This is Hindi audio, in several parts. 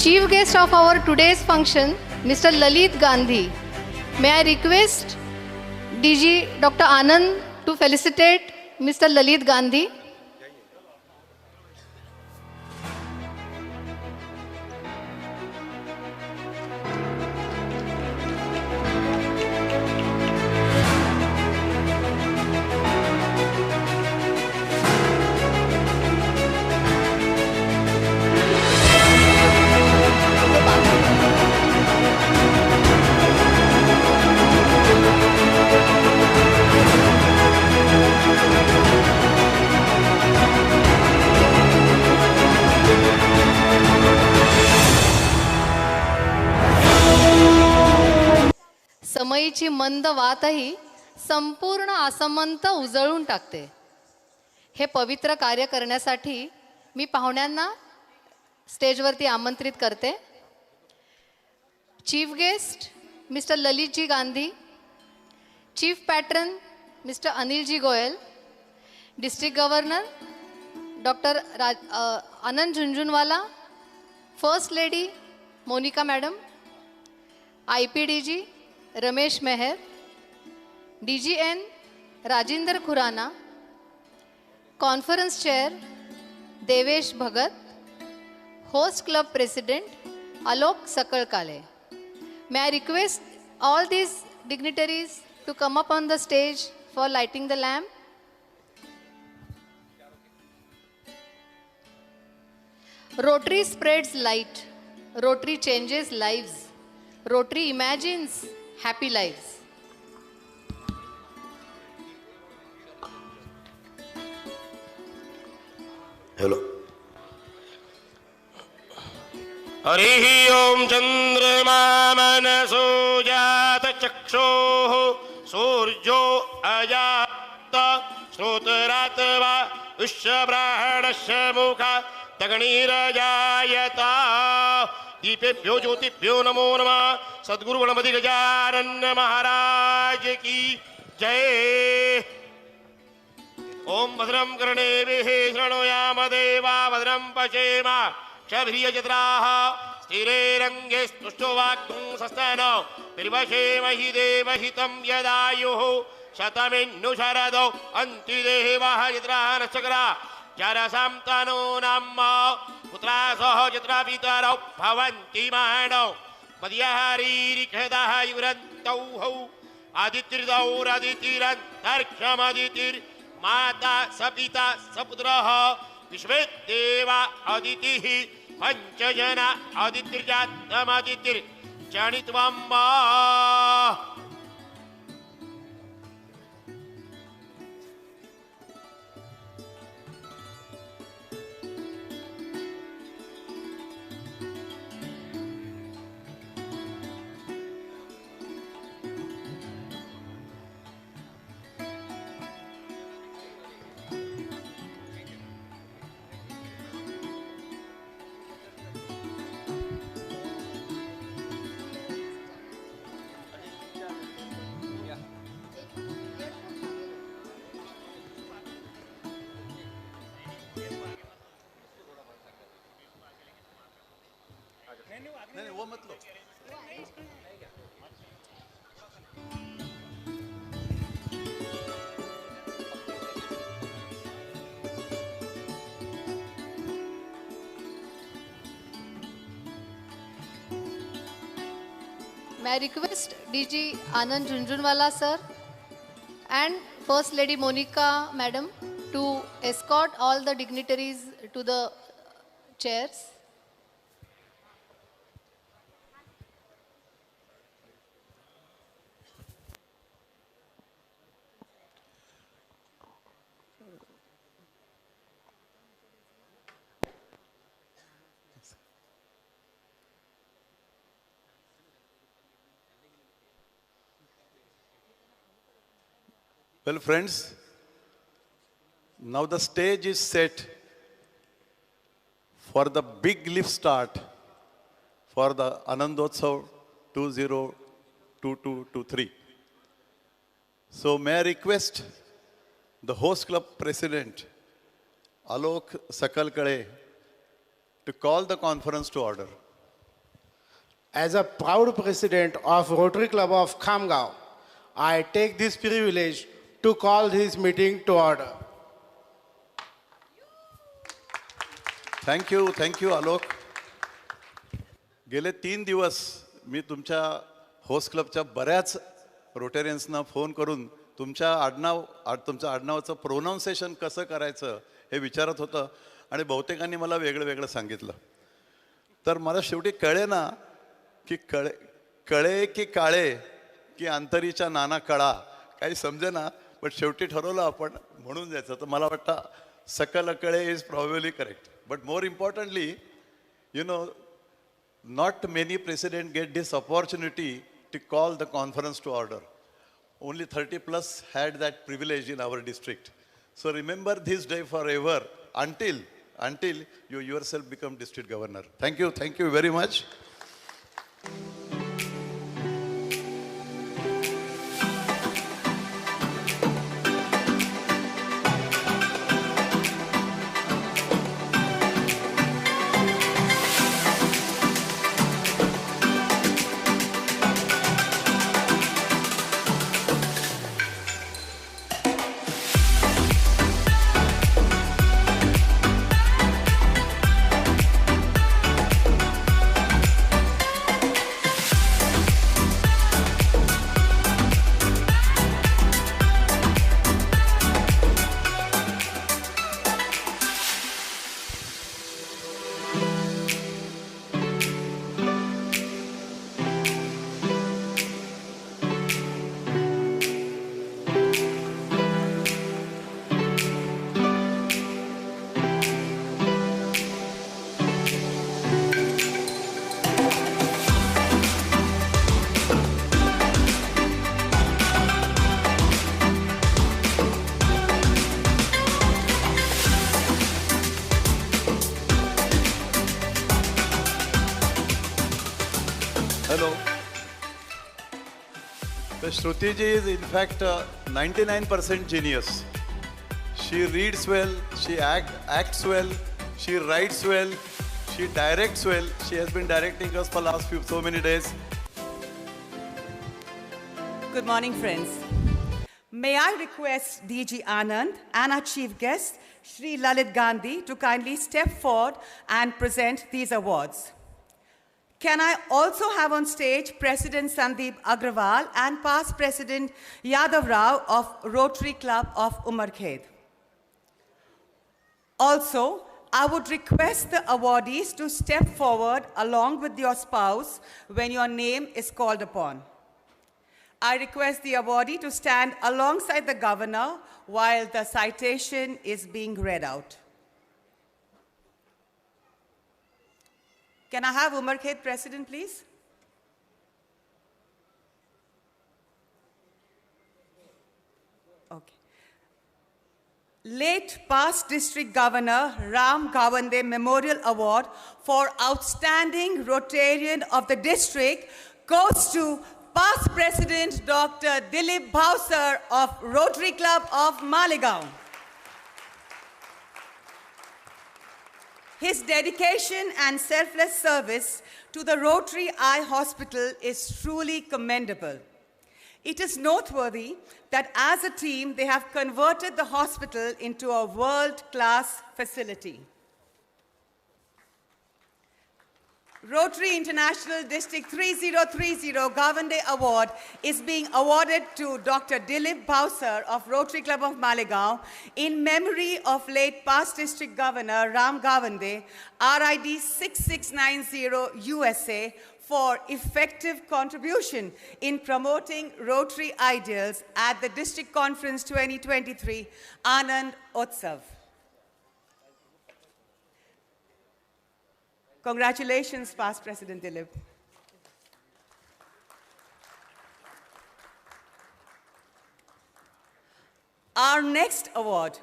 Chief guest of our today's function, Mr. Lalit Gandhi. May I request DG Dr. Anand to felicitate Mr. Lalit Gandhi. समयीची मंद वातही संपूर्ण आसमंत उजळून टाकते. हे पवित्र कार्य करण्यासाठी मी पाहुण्यांना स्टेजवरती आमंत्रित करते. Chief guest mister Lalit ji Gandhi, chief patron mister Anil ji Goyal, district governor doctor Anand Jhunjhunwala, first lady Monica madam, IPDG Ramesh Mehar, DGN Rajendra Khurana, conference chair Devesh Bhagat, host club president Alok Sakalkale. May I request all these dignitaries to come up on the stage for lighting the lamp. Rotary spreads light. Rotary changes lives. Rotary imagines happy lives. Hello. हरिः ओम चंद्रमा मनसो जात चक्षुः सूर्यो अजात श्रोतरात वा विश्वब्राह्मणस्य मुखा तगणीरजायता. दीपेभ्यो ज्योतिभ्यो नमो नमः. सद्गुरु गणपति गजानन महाराज की जय. ओम भद्रं कर्णेभिः शृणुयाम देवा भद्रं पश्येम क्षभिर्यजत्राः स्थिरेरङ्गे स्तुष्टुवाक्यं सस्तनो निर्वशेमहि देवहितं यदायुः शतमिन्नु शरदो अन्तिदेवः यत्राः नश्चक्रा चरसां तनो नाम पुत्रा सह यत्रा पितरौ भवन्ति मानौ मदीयहरीरिखदः युरन्तौ हौ आदित्रिदौरदितिरन्तर्क्षमदितिर्माता सपिता सपुत्रः विश्वे देवा अदितिः पंचजना अदितिर्जातमदितिर्जनित्वम्. नहीं वो मत लो. May I request DG Anand Junjunwala sir and First Lady Monica madam to escort all the dignitaries to the chairs. Well, friends, now the stage is set for the big lift start for the Anandotsav 2022-23. So may I request the host club president Alok Sakalkale to call the conference to order. As a proud president of Rotary Club of Khamgaon, I take this privilege to call this meeting to order. Thank you Alok. गेले 3 दिवस मी तुमच्या होस्ट क्लबच्या बऱ्याच रोटेरियन्सना फोन करून तुमच्या आडनावाचं प्रोनाऊन्सिएशन कसं करायचं हे विचारत होतं आणि बहुतेकांनी मला वेगळं वेगळं सांगितलं. तर मला शेवटी कळेना की कळे की काळे की अंतरीच्या नाना कळा काही समजेना, पण शेवटी ठरवलं आपण म्हणून जायचं. तर मला वाटतं सकल कळे is probably correct. But more importantly, you know, not many presidents get this opportunity to call the conference to order. Only 30 plus had that privilege in our district. So remember this day forever until you yourself become district governor. Thank you very much. Hello. The Shruti ji is in fact 99% genius. She reads well, she acts well, she writes well, she directs well. She has been directing us for last so many days. Good morning, friends. May I request DG Anand and our chief guest, Shri Lalit Gandhi, to kindly step forward and present these awards. Can I also have on stage President Sandeep Agrawal and past President Yadav Rao of Rotary Club of Umarkhed. Also, I would request the awardees to step forward along with your spouse when your name is called upon. I request the awardee to stand alongside the governor while the citation is being read out. Can I have Umarkhed President, please? Okay. Late past District Governor Ram Gawande Memorial Award for Outstanding Rotarian of the District goes to past President Dr. Dilip Bhausar of Rotary Club of Malegaon. His dedication and selfless service to the Rotary Eye Hospital is truly commendable. It is noteworthy that as a team, they have converted the hospital into a world-class facility. Rotary International District 3030 Gawande Award is being awarded to Dr. Dilip Bhausar of Rotary Club of Malegaon in memory of late past District Governor Ram Gawande, RID 6690 USA, for effective contribution in promoting Rotary ideals at the District Conference 2023 Anand Utsav. Congratulations, past President Dilip. Our next award,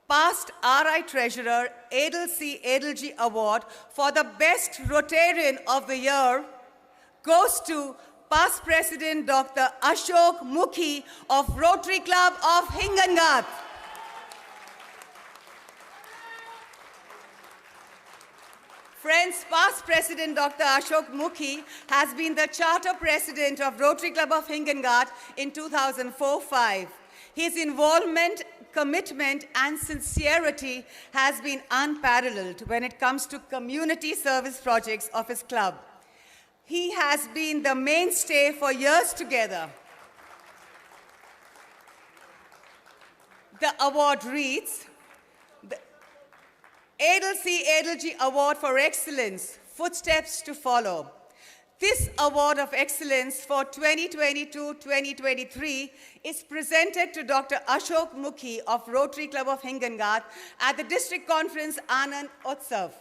past RI Treasurer Adel C. Adelji Award for the Best Rotarian of the Year, goes to past President Dr. Ashok Mukhi of Rotary Club of Hingangat. Friends, past President Dr. Ashok Mukhi has been the Charter President of Rotary Club of Hingengarth in 2004-05. His involvement, commitment and sincerity has been unparalleled when it comes to community service projects of his club. He has been the mainstay for years together. The award reads, the Adelsi Adelji Award for Excellence, Footsteps to Follow. This Award of Excellence for 2022-2023 is presented to Dr. Ashok Mukhi of Rotary Club of Hingengarth at the District Conference Anand Utsav.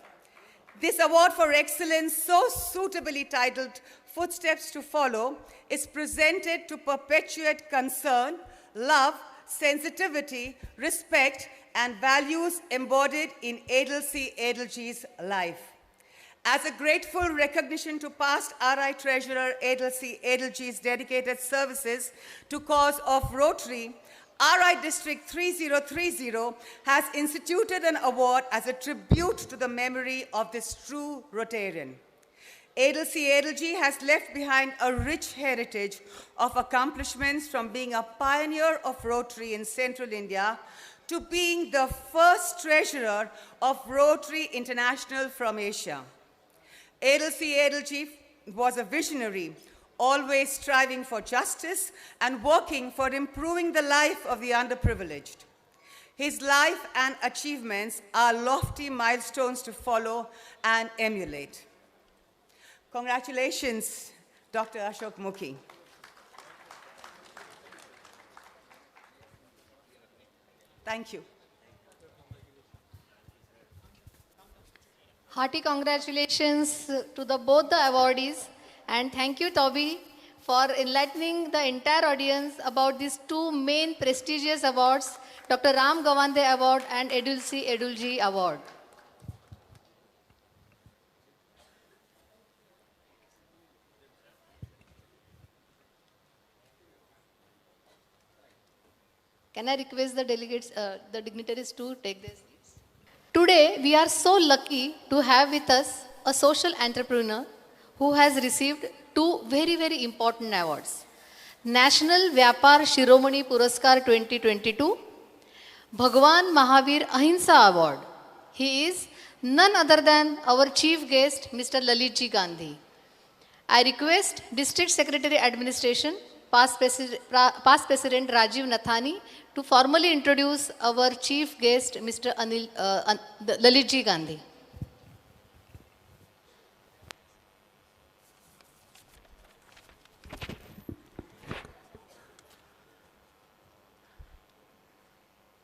This Award for Excellence, so suitably titled Footsteps to Follow, is presented to perpetuate concern, love, sensitivity, respect, and values embodied in Adelsi Adelji's life. As a grateful recognition to past RI Treasurer Adelsi Adelji's dedicated services to cause of Rotary, RI District 3030 has instituted an award as a tribute to the memory of this true Rotarian. Adelsi Adelji has left behind a rich heritage of accomplishments, from being a pioneer of Rotary in Central India to being the first treasurer of Rotary International from Asia. Adelsi Adelji was a visionary, always striving for justice and working for improving the life of the underprivileged. His life and achievements are lofty milestones to follow and emulate. Congratulations, Dr. Ashok Mukhi. Thank you. Hearty congratulations to both the awardees, and thank you, Toby, for enlightening the entire audience about these two main prestigious awards, Dr. Ram Gawande Award and Adelsi Adelji Award. Can I request the delegates, the dignitaries to take this? Today, we are so lucky to have with us a social entrepreneur who has received two very, very important awards. National Vyapar Shiromani Puraskar 2022, Bhagwan Mahavir Ahimsa Award. He is none other than our chief guest, Mr. Lalitji Gandhi. I request District Secretary Administration, past President Rajiv Nathani, to formally introduce our chief guest, Mr. Lalitji Gandhi.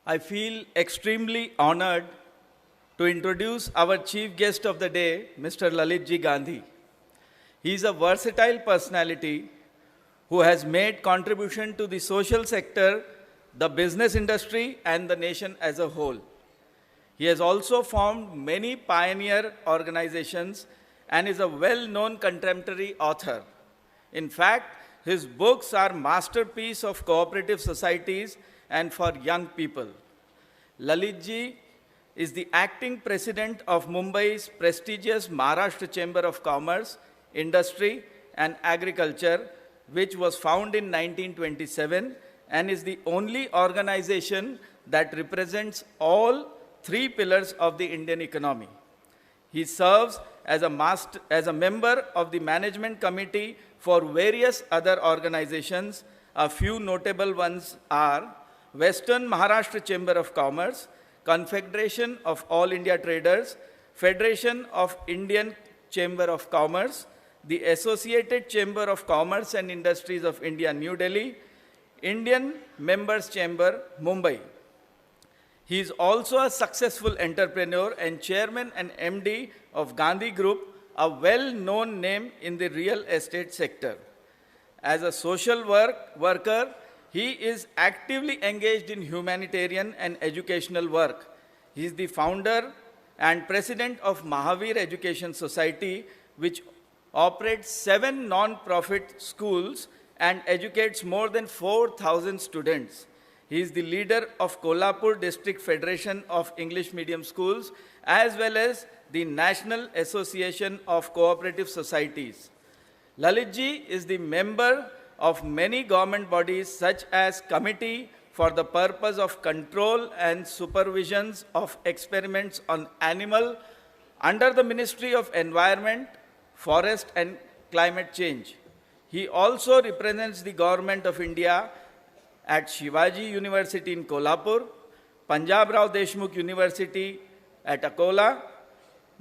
I feel extremely honored to introduce our chief guest of the day, Mr. Lalitji Gandhi. He is a versatile personality who has made contribution to the social sector, the business industry, and the nation as a whole. He has also formed many pioneer organizations and is a well-known contemporary author. In fact, his books are masterpieces of cooperative societies and for young people. Lalitji is the acting president of Mumbai's prestigious Maharashtra Chamber of Commerce, Industry and Agriculture, which was founded in 1927 and is the only organization that represents all three pillars of the Indian economy. He serves as a member of the management committee for various other organizations. A few notable ones are Western Maharashtra Chamber of Commerce, Confederation of All India Traders, Federation of Indian Chamber of Commerce, the Associated Chamber of Commerce and Industries of India, New Delhi, Indian Members Chamber, Mumbai. He is also a successful entrepreneur and chairman and MD of Gandhi Group, a well-known name in the real estate sector. As a social worker, he is actively engaged in humanitarian and educational work. He is the founder and president of Mahavir Education Society, which operates 7 non-profit schools and educates more than 4,000 students. He is the leader of Kolhapur District Federation of English Medium Schools as well as the National Association of Cooperative Societies. Lalit ji is the member of many government bodies such as Committee for the Purpose of Control and Supervisions of Experiments on Animal under the Ministry of Environment, Forest and Climate Change. He also represents the Government of India at Shivaji University in Kolhapur, Punjab Rao Deshmukh University at Akola,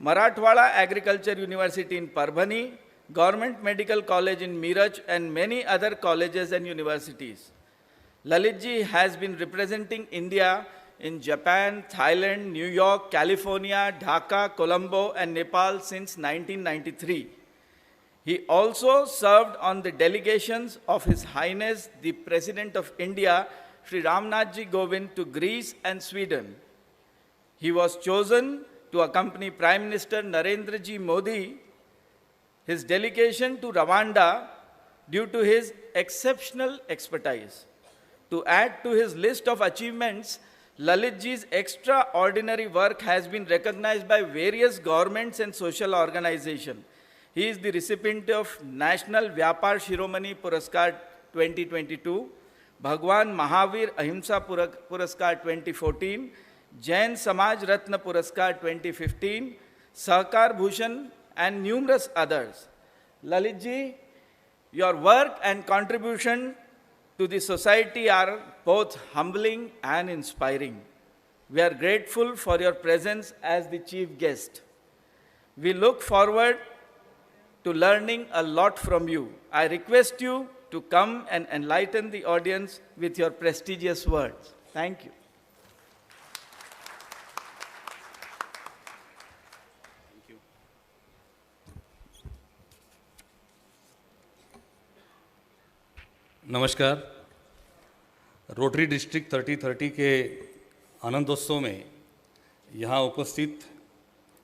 Marathwada Agriculture University in Parbhani, Government Medical College in Meerut and many other colleges and universities. Lalit ji has been representing India in Japan, Thailand, New York, California, Dhaka, Colombo and Nepal since 1993. He also served on the delegations of His Highness the President of India, Sri Ramnath Ji Govind, to Greece and Sweden. He was chosen to accompany Prime Minister Narendra Ji Modi, his delegation to Rwanda due to his exceptional expertise. To add to his list of achievements, Lalit ji's extraordinary work has been recognized by various governments and social organizations. He is the recipient of National Vyapar Shiromani Puraskar 2022, Bhagwan Mahavir Ahimsa Puraskar 2014, Jain Samaj Ratna Puraskar 2015, Sahakar Bhushan and numerous others. Lalit ji, your work and contribution to the society are both humbling and inspiring. We are grateful for your presence as the chief guest. We look forward to learning a lot from you. I request you to come and enlighten the audience with your prestigious words. Thank you. नमस्कार। रोटरी डिस्ट्रिक्ट 3030 के आनंदोत्सव में यहाँ उपस्थित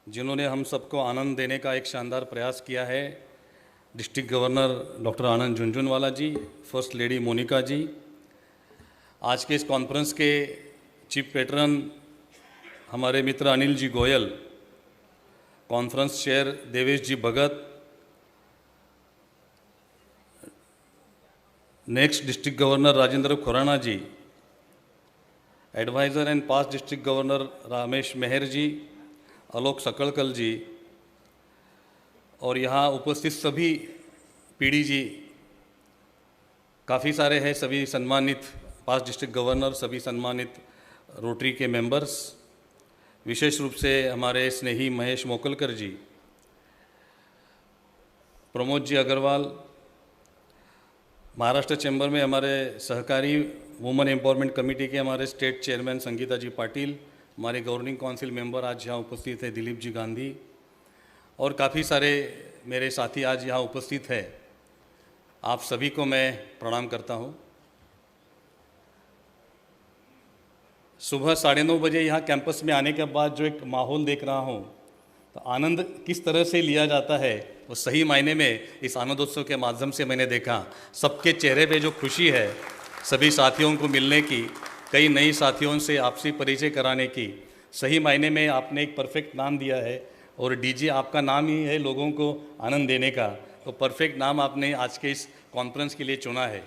जिन्होंने हम सबको आनंद देने का एक शानदार प्रयास किया है, district governor doctor Anand Jhunjhunwala ji, first lady Monica ji, आज के इस कॉन्फ्रेंस के चीफ पैट्रन हमारे मित्र Anil ji Goyal, conference chair Devesh ji Bhagat, next district governor Rajendra Khurana ji, adviser and past district governor Ramesh Mehar ji, Alok Sakalkale ji और यहाँ उपस्थित सभी पीडी जी, काफ़ी सारे हैं, सभी सम्मानित पास्ट डिस्ट्रिक्ट गवर्नर, सभी सम्मानित रोटरी के मेंबर्स, विशेष रूप से हमारे स्नेही महेश मोकलकर जी, प्रमोद जी अग्रवाल, महाराष्ट्र चैम्बर में हमारे सहकारी वुमेन एम्पावरमेंट कमेटी के हमारे स्टेट चेयरमैन संगीता जी पाटिल, हमारे गवर्निंग काउंसिल मेंबर आज यहाँ उपस्थित है दिलीप जी गांधी और काफ़ी सारे मेरे साथी आज यहाँ उपस्थित है। आप सभी को मैं प्रणाम करता हूँ। सुबह 9:30 बजे यहाँ कैंपस में आने के बाद जो एक माहौल देख रहा हूँ, तो आनंद किस तरह से लिया जाता है वो सही मायने में इस आनंदोत्सव के माध्यम से मैंने देखा। सबके चेहरे पे जो खुशी है, सभी साथियों को मिलने की, कई नई साथियों से आपसी परिचय कराने की, सही मायने में आपने एक परफेक्ट नाम दिया है और डीजे आपका नाम ही है लोगों को आनंद देने का, तो परफेक्ट नाम आपने आज के इस कॉन्फ्रेंस के लिए चुना है।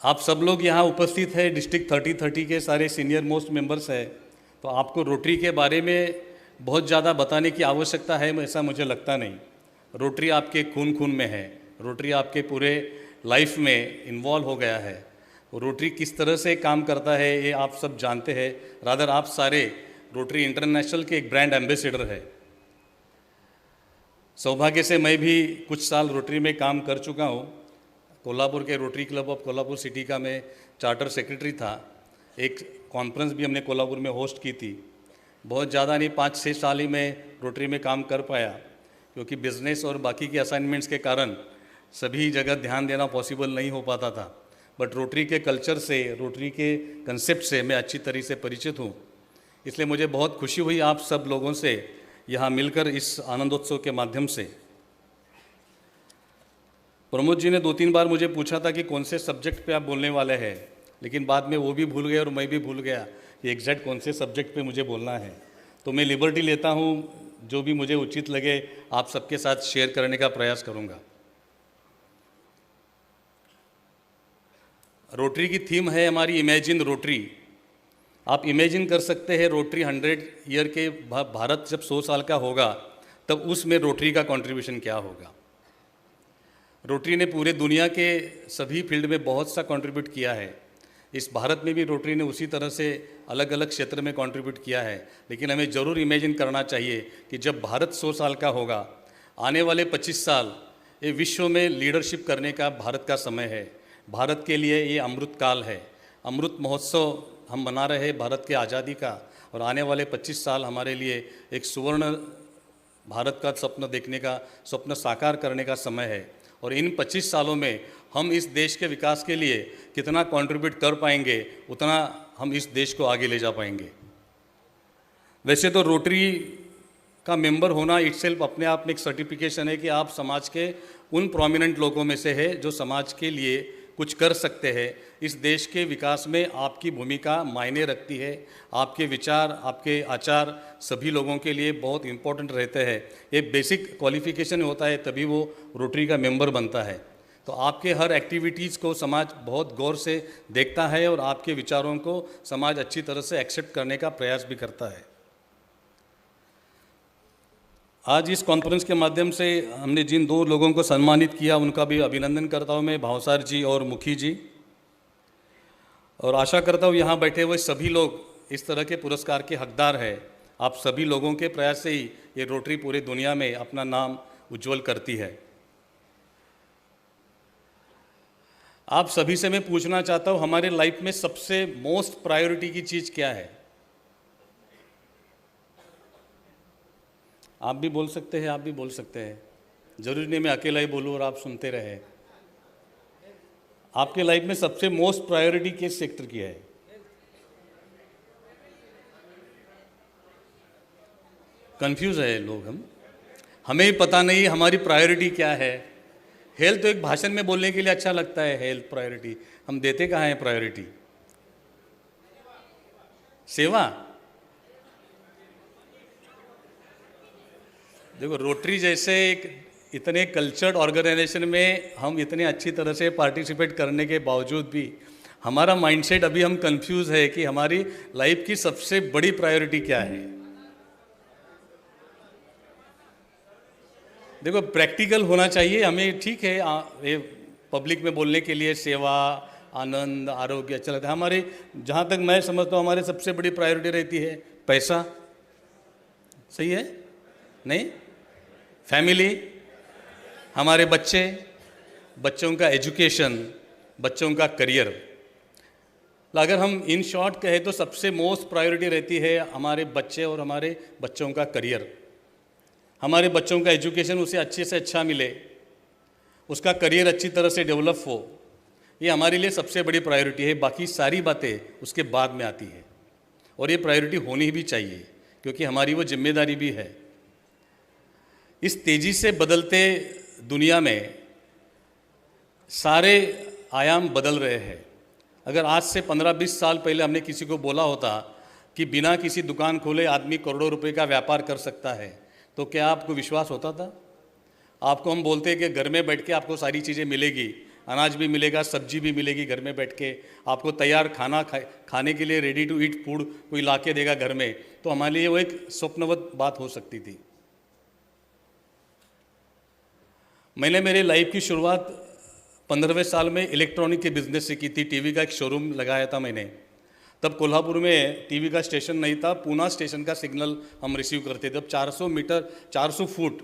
आप सब लोग यहाँ उपस्थित हैं, डिस्ट्रिक्ट 3030 के सारे सीनियर मोस्ट मेंबर्स हैं, तो आपको रोटरी के बारे में बहुत ज़्यादा बताने की आवश्यकता है ऐसा मुझे लगता नहीं। रोटरी आपके खून खून में है, रोटरी आपके पूरे लाइफ में इन्वॉल्व हो गया है। रोटरी किस तरह से काम करता है ये आप सब जानते हैं, रादर आप सारे रोटरी इंटरनेशनल के एक ब्रांड एम्बेसडर है। सौभाग्य से मैं भी कुछ साल रोटरी में काम कर चुका हूँ। कोल्हापुर के rotary club of Kolhapur city का मैं चार्टर सेक्रेटरी था। एक कॉन्फ्रेंस भी हमने कोल्हापुर में होस्ट की थी। बहुत ज़्यादा नहीं, 5-6 साल ही मैं रोटरी में काम कर पाया, क्योंकि बिजनेस और बाकी के असाइनमेंट्स के कारण सभी जगह ध्यान देना पॉसिबल नहीं हो पाता था। बट रोटरी के कल्चर से, रोटरी के कंसेप्ट से मैं अच्छी तरह से परिचित हूँ, इसलिए मुझे बहुत खुशी हुई आप सब लोगों से यहाँ मिलकर इस आनंदोत्सव के माध्यम से। प्रमोद जी ने 2-3 बार मुझे पूछा था कि कौन से सब्जेक्ट पे आप बोलने वाले हैं, लेकिन बाद में वो भी भूल गए और मैं भी भूल गया कि एग्जैक्ट कौन से सब्जेक्ट पे मुझे बोलना है। तो मैं लिबर्टी लेता हूँ, जो भी मुझे उचित लगे आप सबके साथ शेयर करने का प्रयास करूँगा। रोटरी की थीम है हमारी इमेजिन रोटरी। आप इमेजिन कर सकते हैं रोटरी 100 ईयर के भारत जब 100 साल का होगा तब उसमें रोटरी का कंट्रीब्यूशन क्या होगा। रोटरी ने पूरे दुनिया के सभी फील्ड में बहुत सा कंट्रीब्यूट किया है। इस भारत में भी रोटरी ने उसी तरह से अलग अलग क्षेत्र में कंट्रीब्यूट किया है, लेकिन हमें ज़रूर इमेजिन करना चाहिए कि जब भारत 100 साल का होगा, आने वाले 25 साल ये विश्व में लीडरशिप करने का भारत का समय है। भारत के लिए ये अमृत काल है। अमृत महोत्सव हम मना रहे हैं भारत के आज़ादी का, और आने वाले 25 साल हमारे लिए एक सुवर्ण भारत का स्वप्न देखने का, स्वप्न साकार करने का समय है। और इन 25 सालों में हम इस देश के विकास के लिए कितना कंट्रीब्यूट कर पाएंगे, उतना हम इस देश को आगे ले जा पाएंगे। वैसे तो रोटरी का मेंबर होना इटसेल्फ अपने आप में एक सर्टिफिकेशन है कि आप समाज के उन प्रोमिनेंट लोगों में से है जो समाज के लिए कुछ कर सकते हैं। इस देश के विकास में आपकी भूमिका मायने रखती है। आपके विचार, आपके आचार सभी लोगों के लिए बहुत इम्पोर्टेंट रहते हैं। ये बेसिक क्वालिफिकेशन होता है, तभी वो रोटरी का मेंबर बनता है। तो आपके हर एक्टिविटीज़ को समाज बहुत गौर से देखता है और आपके विचारों को समाज अच्छी तरह से एक्सेप्ट करने का प्रयास भी करता है। आज इस कॉन्फ्रेंस के माध्यम से हमने जिन 2 लोगों को सम्मानित किया उनका भी अभिनंदन करता हूँ मैं, भावसार जी और मुखी जी, और आशा करता हूँ यहाँ बैठे हुए सभी लोग इस तरह के पुरस्कार के हकदार हैं। आप सभी लोगों के प्रयास से ही ये रोटरी पूरे दुनिया में अपना नाम उज्जवल करती है। आप सभी से मैं पूछना चाहता हूँ, हमारे लाइफ में सबसे मोस्ट प्रायोरिटी की चीज़ क्या है? आप भी बोल सकते हैं, आप भी बोल सकते हैं, जरूरी नहीं मैं अकेला ही बोलूँ और आप सुनते रहे। आपके लाइफ में सबसे मोस्ट प्रायोरिटी किस सेक्टर की है? कंफ्यूज है लोग, हमें ही पता नहीं हमारी प्रायोरिटी क्या है। हेल्थ तो एक भाषण में बोलने के लिए अच्छा लगता है, हेल्थ प्रायोरिटी, हम देते कहाँ हैं प्रायोरिटी? सेवा। देखो, रोटरी जैसे एक इतने कल्चर्ड ऑर्गेनाइजेशन में हम इतने अच्छी तरह से पार्टिसिपेट करने के बावजूद भी हमारा माइंडसेट अभी हम कंफ्यूज है कि हमारी लाइफ की सबसे बड़ी प्रायोरिटी क्या है। देखो, प्रैक्टिकल होना चाहिए हमें, ठीक है, ये पब्लिक में बोलने के लिए सेवा, आनंद, आरोग्य अच्छा लगता है। हमारे जहाँ तक मैं समझता हूँ हमारी सबसे बड़ी प्रायोरिटी रहती है पैसा। सही है? नहीं? फैमिली, हमारे बच्चे, बच्चों का एजुकेशन, बच्चों का करियर। अगर हम इन शॉर्ट कहें तो सबसे मोस्ट प्रायोरिटी रहती है हमारे बच्चे और हमारे बच्चों का करियर। हमारे बच्चों का एजुकेशन उसे अच्छे से अच्छा मिले, उसका करियर अच्छी तरह से डेवलप हो, ये हमारे लिए सबसे बड़ी प्रायोरिटी है। बाकी सारी बातें उसके बाद में आती है, और ये प्रायोरिटी होनी भी चाहिए क्योंकि हमारी वो जिम्मेदारी भी है। इस तेज़ी से बदलते दुनिया में सारे आयाम बदल रहे हैं। अगर आज से 15-20 साल पहले हमने किसी को बोला होता कि बिना किसी दुकान खोले आदमी करोड़ों रुपए का व्यापार कर सकता है, तो क्या आपको विश्वास होता था? आपको हम बोलते हैं कि घर में बैठ के आपको सारी चीज़ें मिलेगी, अनाज भी मिलेगा, सब्जी भी मिलेगी, घर में बैठ के आपको तैयार खाना खाने के लिए रेडी टू ईट फूड कोई ला के देगा घर में, तो हमारे लिए वो एक स्वप्नवत बात हो सकती थी। मैंने मेरे लाइफ की शुरुआत 15वें साल में इलेक्ट्रॉनिक के बिज़नेस से की थी। टीवी का एक शोरूम लगाया था मैंने। तब कोल्हापुर में टीवी का स्टेशन नहीं था, पूना स्टेशन का सिग्नल हम रिसीव करते थे। तब 400 मीटर 400 फुट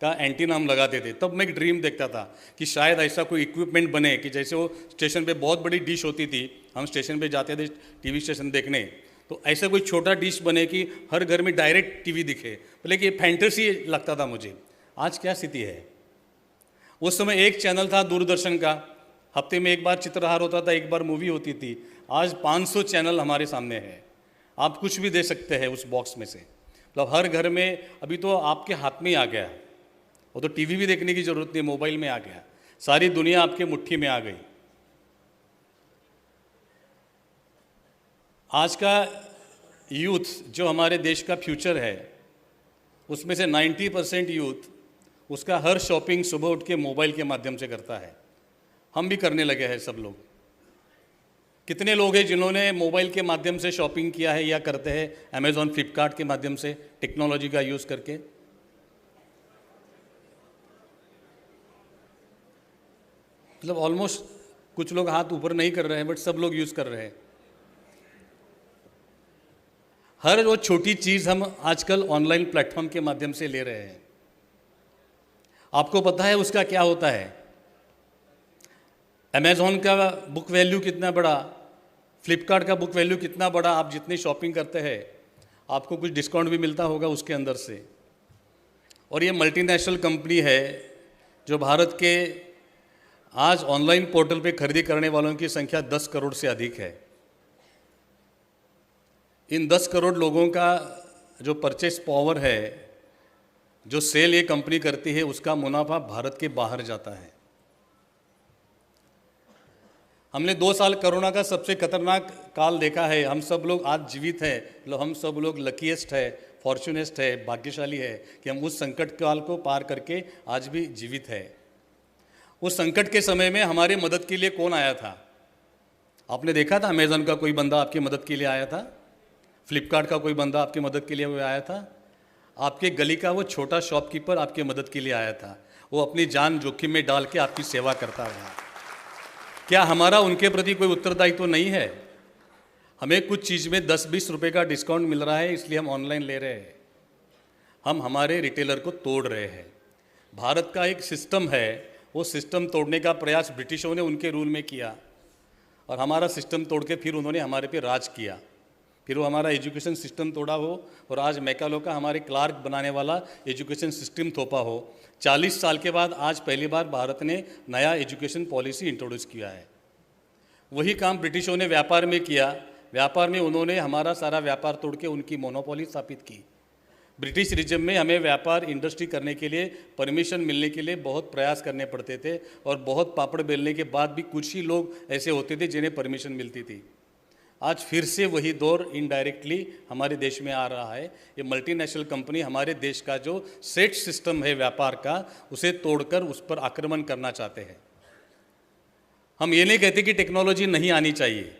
का एंटीना हम लगाते थे। तब मैं एक ड्रीम देखता था कि शायद ऐसा कोई इक्विपमेंट बने कि जैसे वो स्टेशन पे बहुत बड़ी डिश होती थी, हम स्टेशन पे जाते थे टीवी स्टेशन देखने, तो ऐसा कोई छोटा डिश बने कि हर घर में डायरेक्ट टीवी दिखे। लेकिन ये फैंटेसी लगता था मुझे। आज क्या स्थिति है? उस समय एक चैनल था दूरदर्शन का, हफ्ते में एक बार चित्रहार होता था, एक बार मूवी होती थी। आज 500 चैनल हमारे सामने है, आप कुछ भी दे सकते हैं उस बॉक्स में से। मतलब हर घर में अभी तो आपके हाथ में ही आ गया, वो तो टीवी भी देखने की ज़रूरत नहीं, मोबाइल में आ गया। सारी दुनिया आपके मुट्ठी में आ गई। आज का यूथ जो हमारे देश का फ्यूचर है, उसमें से 90% यूथ उसका हर शॉपिंग सुबह उठ के मोबाइल के माध्यम से करता है। हम भी करने लगे हैं सब लोग। कितने लोग हैं जिन्होंने मोबाइल के माध्यम से शॉपिंग किया है या करते हैं अमेज़ॉन फ्लिपकार्ट के माध्यम से टेक्नोलॉजी का यूज़ करके? मतलब ऑलमोस्ट कुछ लोग हाथ ऊपर नहीं कर रहे हैं, बट सब लोग यूज़ कर रहे हैं। हर वो छोटी चीज़ हम आजकल ऑनलाइन प्लेटफॉर्म के माध्यम से ले रहे हैं। आपको पता है उसका क्या होता है? अमेज़ॉन का बुक वैल्यू कितना बड़ा, फ्लिपकार्ट का बुक वैल्यू कितना बड़ा। आप जितनी शॉपिंग करते हैं आपको कुछ डिस्काउंट भी मिलता होगा उसके अंदर से। और ये मल्टीनेशनल कंपनी है जो भारत के आज ऑनलाइन पोर्टल पे खरीदी करने वालों की संख्या 10 करोड़ से अधिक है। इन 10 करोड़ लोगों का जो परचेस पावर है, जो सेल ये कंपनी करती है, उसका मुनाफा भारत के बाहर जाता है। हमने 2 साल कोरोना का सबसे खतरनाक काल देखा है। हम सब लोग आज जीवित हैं, मतलब हम सब लोग लकीएस्ट है, फॉर्चुनेस्ट है, भाग्यशाली है कि हम उस संकट काल को पार करके आज भी जीवित है। उस संकट के समय में हमारी मदद के लिए कौन आया था? आपने देखा था अमेज़ॉन का कोई बंदा आपकी मदद के लिए आया था? फ्लिपकार्ट का कोई बंदा आपकी मदद के लिए वो आया था? आपके गली का वो छोटा शॉपकीपर आपकी मदद के लिए आया था। वो अपनी जान जोखिम में डाल के आपकी सेवा करता रहा। क्या हमारा उनके प्रति कोई उत्तरदायित्व तो नहीं है? हमें कुछ चीज़ में 10-20 रुपए का डिस्काउंट मिल रहा है, इसलिए हम ऑनलाइन ले रहे हैं। हम हमारे रिटेलर को तोड़ रहे हैं। भारत का एक सिस्टम है, वो सिस्टम तोड़ने का प्रयास ब्रिटिशों ने उनके रूल में किया और हमारा सिस्टम तोड़ के फिर उन्होंने हमारे पे राज किया। फिर वो हमारा एजुकेशन सिस्टम तोड़ा हो और आज मैकालो का हमारे क्लार्क बनाने वाला एजुकेशन सिस्टम थोपा हो। 40 साल के बाद आज पहली बार भारत ने नया एजुकेशन पॉलिसी इंट्रोड्यूस किया है। वही काम ब्रिटिशों ने व्यापार में किया। व्यापार में उन्होंने हमारा सारा व्यापार तोड़ के उनकी मोनोपोली स्थापित की। ब्रिटिश रिजम में हमें व्यापार इंडस्ट्री करने के लिए परमिशन मिलने के लिए बहुत प्रयास करने पड़ते थे और बहुत पापड़ बेलने के बाद भी कुछ ही लोग ऐसे होते थे जिन्हें परमिशन मिलती थी। आज फिर से वही दौर इनडायरेक्टली हमारे देश में आ रहा है। ये मल्टीनेशनल कंपनी हमारे देश का जो सेट सिस्टम है व्यापार का, उसे तोड़कर उस पर आक्रमण करना चाहते हैं। हम ये नहीं कहते कि टेक्नोलॉजी नहीं आनी चाहिए,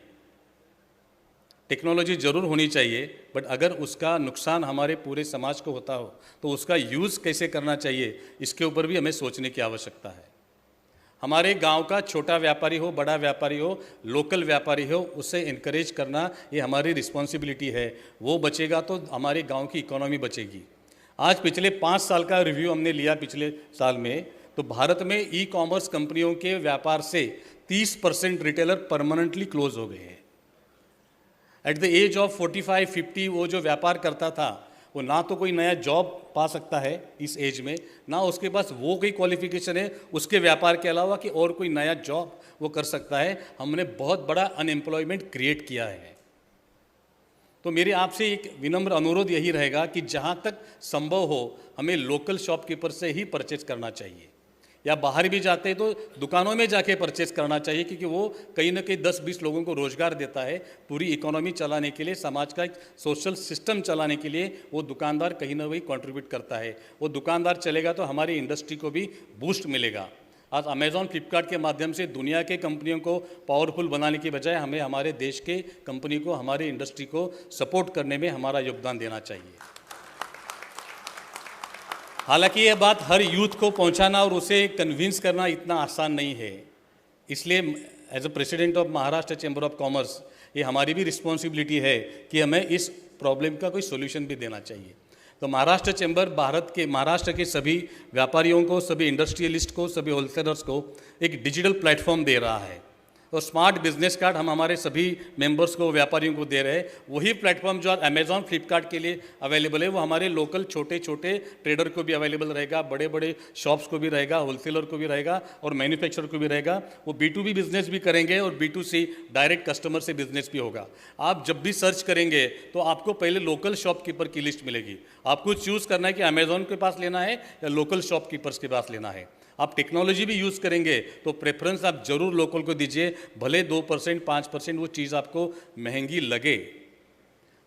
टेक्नोलॉजी ज़रूर होनी चाहिए, बट अगर उसका नुकसान हमारे पूरे समाज को होता हो तो उसका यूज़ कैसे करना चाहिए, इसके ऊपर भी हमें सोचने की आवश्यकता है। हमारे गांव का छोटा व्यापारी हो, बड़ा व्यापारी हो, लोकल व्यापारी हो, उसे इनकरेज करना ये हमारी रिस्पॉन्सिबिलिटी है। वो बचेगा तो हमारे गांव की इकोनॉमी बचेगी। आज पिछले 5 साल का रिव्यू हमने लिया पिछले साल में, तो भारत में ई कॉमर्स कंपनियों के व्यापार से 30% रिटेलर परमानेंटली क्लोज हो गए हैं। एट द एज ऑफ 45-50 वो जो व्यापार करता था वो ना तो कोई नया जॉब पा सकता है इस एज में, ना उसके पास वो कोई क्वालिफिकेशन है उसके व्यापार के अलावा कि और कोई नया जॉब वो कर सकता है। हमने बहुत बड़ा अनएम्प्लॉयमेंट क्रिएट किया है। तो मेरे आपसे एक विनम्र अनुरोध यही रहेगा कि जहाँ तक संभव हो हमें लोकल शॉपकीपर से ही परचेज करना चाहिए, या बाहर भी जाते हैं तो दुकानों में जाके परचेस करना चाहिए, क्योंकि वो कहीं ना कहीं 10-20 लोगों को रोजगार देता है। पूरी इकोनॉमी चलाने के लिए, समाज का एक सोशल सिस्टम चलाने के लिए वो दुकानदार कहीं ना कहीं कंट्रीब्यूट करता है। वो दुकानदार चलेगा तो हमारी इंडस्ट्री को भी बूस्ट मिलेगा। आज अमेज़ॉन फ्लिपकार्ट के माध्यम से दुनिया के कंपनियों को पावरफुल बनाने की बजाय हमें हमारे देश के कंपनी को, हमारी इंडस्ट्री को सपोर्ट करने में हमारा योगदान देना चाहिए। हालांकि यह बात हर यूथ को पहुंचाना और उसे कन्विंस करना इतना आसान नहीं है। इसलिए as a president of Maharashtra chamber of commerce ये हमारी भी रिस्पॉन्सिबिलिटी है कि हमें इस प्रॉब्लम का कोई सोल्यूशन भी देना चाहिए। तो महाराष्ट्र चैम्बर महाराष्ट्र के सभी व्यापारियों को, सभी इंडस्ट्रियलिस्ट को, सभी होलसेलर्स को एक डिजिटल प्लेटफॉर्म दे रहा है और स्मार्ट बिजनेस कार्ड हम हमारे सभी मेंबर्स को, व्यापारियों को दे रहे हैं। वही प्लेटफॉर्म जो अमेज़ॉन फ्लिपकार्ट के लिए अवेलेबल है वो हमारे लोकल छोटे छोटे ट्रेडर को भी अवेलेबल रहेगा, बड़े बड़े शॉप्स को भी रहेगा, होलसेलर को भी रहेगा और मैन्युफैक्चरर को भी रहेगा। वो B2B बिजनेस भी करेंगे और B2C डायरेक्ट कस्टमर से बिजनेस भी होगा। आप जब भी सर्च करेंगे तो आपको पहले लोकल शॉपकीपर की लिस्ट मिलेगी। आपको चूज़ करना है कि अमेज़ॉन के पास लेना है या लोकल शॉपकीपर्स के पास लेना है। आप टेक्नोलॉजी भी यूज़ करेंगे तो प्रेफरेंस आप जरूर लोकल को दीजिए, भले 2% 5% वो चीज़ आपको महंगी लगे।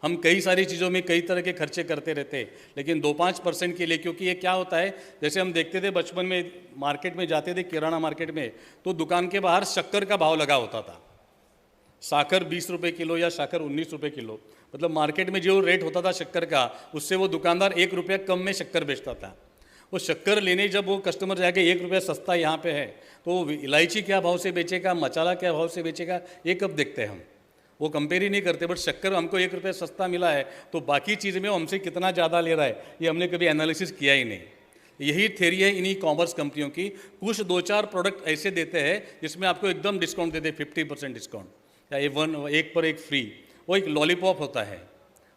हम कई सारी चीज़ों में कई तरह के खर्चे करते रहते हैं, लेकिन 2-5% के लिए, क्योंकि ये क्या होता है, जैसे हम देखते थे बचपन में मार्केट में जाते थे, किराना मार्केट में, तो दुकान के बाहर शक्कर का भाव लगा होता था, साकर 20 रुपये किलो या साकर 19 रुपये किलो, मतलब मार्केट में जो रेट होता था शक्कर का, उससे वो दुकानदार 1 रुपया कम में शक्कर बेचता था। वो शक्कर लेने जब वो कस्टमर जाके 1 रुपया सस्ता यहाँ पे है, तो इलायची क्या भाव से बेचेगा, मसाला क्या भाव से बेचेगा, ये कब देखते हैं हम, वो कंपेयर ही नहीं करते। बट शक्कर हमको 1 रुपया सस्ता मिला है तो बाकी चीज़ में वो हमसे कितना ज़्यादा ले रहा है, ये हमने कभी एनालिसिस किया ही नहीं। यही थ्योरी है इन्हीं कॉमर्स कंपनियों की। कुछ 2-4 प्रोडक्ट ऐसे देते हैं जिसमें आपको एकदम डिस्काउंट देते हैं, 50% डिस्काउंट, या एक पर एक फ्री। वो एक लॉलीपॉप होता है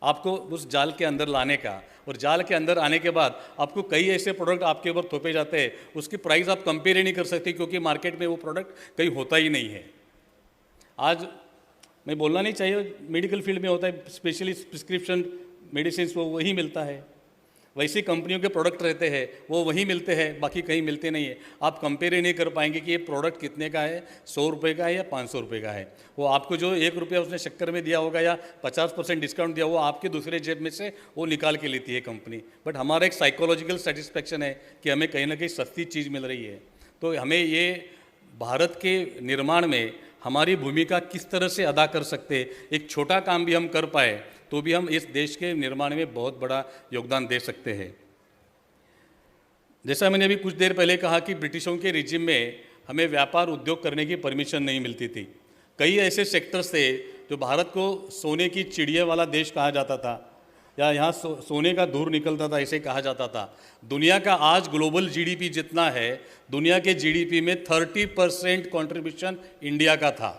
आपको उस जाल के अंदर लाने का, और जाल के अंदर आने के बाद आपको कई ऐसे प्रोडक्ट आपके ऊपर थोपे जाते हैं, उसकी प्राइस आप कंपेयर ही नहीं कर सकते, क्योंकि मार्केट में वो प्रोडक्ट कहीं होता ही नहीं है। आज मैं बोलना नहीं चाहिए, मेडिकल फील्ड में होता है, स्पेशली प्रिस्क्रिप्शन मेडिसिन वो वही मिलता है, वैसी कंपनियों के प्रोडक्ट रहते हैं वो वहीं मिलते हैं, बाकी कहीं मिलते नहीं है। आप कंपेयर ही नहीं कर पाएंगे कि ये प्रोडक्ट कितने का है, 100 रुपये का है या 500 रुपये का है। वो आपको जो 1 रुपया उसने शक्कर में दिया होगा या 50% डिस्काउंट दिया, वो आपके दूसरे जेब में से वो निकाल के लेती है कंपनी। बट हमारा एक साइकोलॉजिकल सेटिस्फेक्शन है कि हमें कहीं ना कहीं सस्ती चीज़ मिल रही है। तो हमें ये भारत के निर्माण में हमारी भूमिका किस तरह से अदा कर सकते, एक छोटा काम भी हम कर पाए तो भी हम इस देश के निर्माण में बहुत बड़ा योगदान दे सकते हैं। जैसा मैंने अभी कुछ देर पहले कहा कि ब्रिटिशों के रिजिम में हमें व्यापार उद्योग करने की परमिशन नहीं मिलती थी। कई ऐसे सेक्टर्स थे जो भारत को सोने की चिड़िया वाला देश कहा जाता था, या यहाँ सोने का धूर निकलता था ऐसे कहा जाता था। दुनिया का आज ग्लोबल जीडीपी जितना है, दुनिया के जीडीपी में 30% कंट्रीब्यूशन इंडिया का था।